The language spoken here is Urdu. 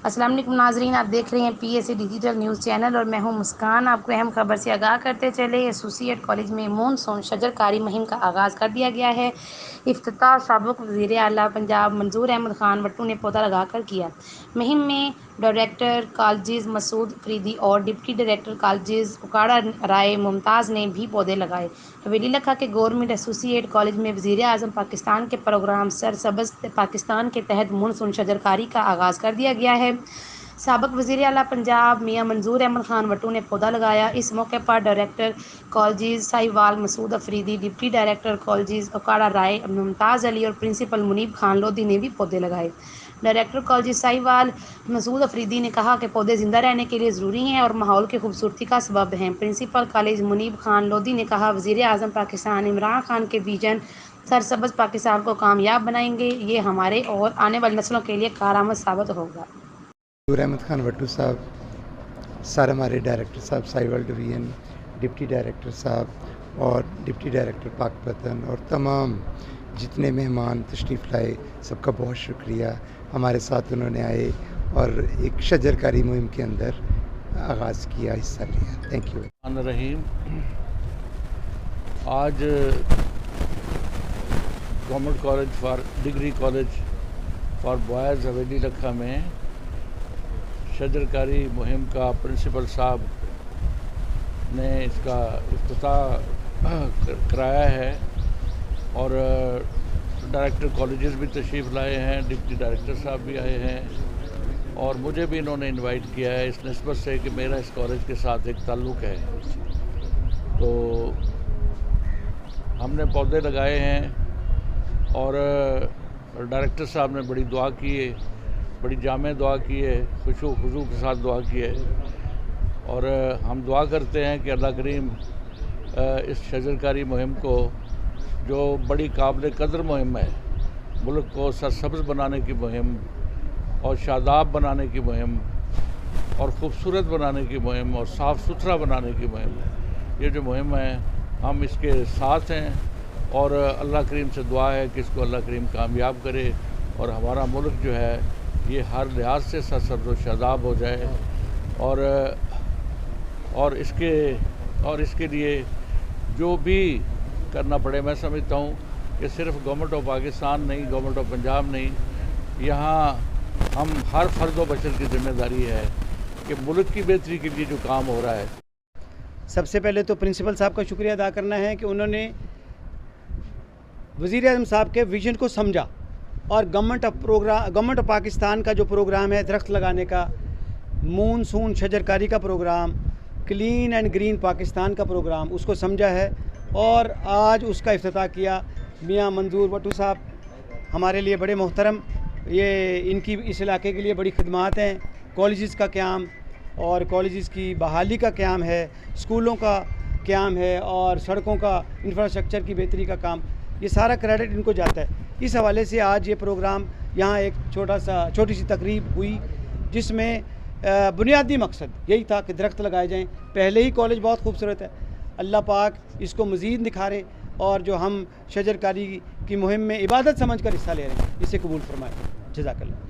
السلام علیکم ناظرین، آپ دیکھ رہے ہیں P S C digital news channel اور میں ہوں مسکان۔ آپ کو اہم خبر سے آگاہ کرتے چلے، ایسوسی ایٹ کالج میں مونسون شجر کاری مہم کا آغاز کر دیا گیا ہے۔ افتتاح سابق وزیر اعلیٰ پنجاب منظور احمد خان وٹو نے پودا لگا کر کیا۔ مہم میں ڈائریکٹر کالجز مسعود افریدی اور deputy director colleges Okara Rai ممتاز نے بھی پودے لگائے۔ حویلی لکھا کے گورنمنٹ ایسوسی ایٹ کالج میں وزیر اعظم پاکستان کے پروگرام سرسبز پاکستان کے تحت مونسون شجر کاری کا آغاز کر دیا گیا ہے۔ سابق وزیر اعلیٰ پنجاب میاں منظور احمد خان وٹو نے پودا لگایا۔ اس موقع پر director colleges Sahiwal Masood Afridi, deputy director colleges Okara Rai Mumtaz Ali اور پرنسپل منیب خان لودھی نے بھی پودے لگائے۔ ڈائریکٹر کالجز ساہیوال مسعود افریدی نے کہا کہ پودے زندہ رہنے کے لیے ضروری ہیں اور ماحول کی خوبصورتی کا سبب ہیں۔ پرنسپل کالج منیب خان لودھی نے کہا، وزیر اعظم پاکستان عمران خان کے ویژن سرسبز پاکستان کو کامیاب بنائیں گے۔ یہ ہمارے اور آنے والی نسلوں کے لیے کارآمد ثابت ہوگا۔ منظور احمد خان وٹو صاحب، سر ہمارے ڈائریکٹر صاحب ساہیوال ڈویژن، ڈپٹی ڈائریکٹر صاحب اور ڈپٹی ڈائریکٹر پاک پتن اور تمام جتنے مہمان تشریف لائے، سب کا بہت شکریہ۔ ہمارے ساتھ انہوں نے آئے اور ایک شجر کاری مہم کے اندر آغاز کیا، حصہ لیا۔ Thank you. رحیم، آج government college degree college for boys Haveli Lakha میں شجر کاری مہم کا پرنسپل صاحب نے اس کا افتتاح کرایا ہے اور ڈائریکٹر کالجز بھی تشریف لائے ہیں، ڈپٹی ڈائریکٹر صاحب بھی آئے ہیں اور مجھے بھی انہوں نے انوائٹ کیا ہے اس نسبت سے کہ میرا اس کالج کے ساتھ ایک تعلق ہے۔ تو ہم نے پودے لگائے ہیں اور ڈائریکٹر صاحب نے بڑی دعا کی ہے، بڑی جامع دعا کی ہے، خشوع خضوع کے ساتھ دعا کی ہے اور ہم دعا کرتے ہیں کہ اللہ کریم اس شجر کاری مہم کو، جو بڑی قابل قدر مہم ہے، ملک کو سرسبز بنانے کی مہم اور شاداب بنانے کی مہم اور خوبصورت بنانے کی مہم اور صاف ستھرا بنانے کی مہم، یہ جو مہم ہے ہم اس کے ساتھ ہیں اور اللہ کریم سے دعا ہے کہ اس کو اللہ کریم کامیاب کرے اور ہمارا ملک جو ہے یہ ہر لحاظ سے سرسبز و شاداب ہو جائے اور اس کے لیے جو بھی کرنا پڑے، میں سمجھتا ہوں کہ صرف گورنمنٹ آف پاکستان نہیں، گورنمنٹ آف پنجاب نہیں، یہاں ہم ہر فرد و بشر کی ذمہ داری ہے کہ ملک کی بہتری کے لیے جو کام ہو رہا ہے۔ سب سے پہلے تو پرنسپل صاحب کا شکریہ ادا کرنا ہے کہ انہوں نے وزیر اعظم صاحب کے ویژن کو سمجھا اور گورنمنٹ آف پاکستان کا جو پروگرام ہے درخت لگانے کا، مونسون شجر کاری کا پروگرام، کلین اینڈ گرین پاکستان کا پروگرام، اس کو سمجھا ہے اور آج اس کا افتتاح کیا۔ میاں منظور وٹو صاحب ہمارے لیے بڑے محترم، یہ ان کی اس علاقے کے لیے بڑی خدمات ہیں، کالجز کا قیام اور کالجز کی بحالی کا قیام ہے، اسکولوں کا قیام ہے اور سڑکوں کا انفراسٹرکچر کی بہتری کا کام، یہ سارا کریڈٹ ان کو جاتا ہے۔ اس حوالے سے آج یہ پروگرام یہاں ایک چھوٹی سی تقریب ہوئی جس میں بنیادی مقصد یہی تھا کہ درخت لگائے جائیں۔ پہلے ہی کالج بہت خوبصورت ہے، اللہ پاک اس کو مزید نکھارے اور جو ہم شجر کاری کی مہم میں عبادت سمجھ کر حصہ لے رہے ہیں اسے قبول فرمائے۔ جزاک اللہ۔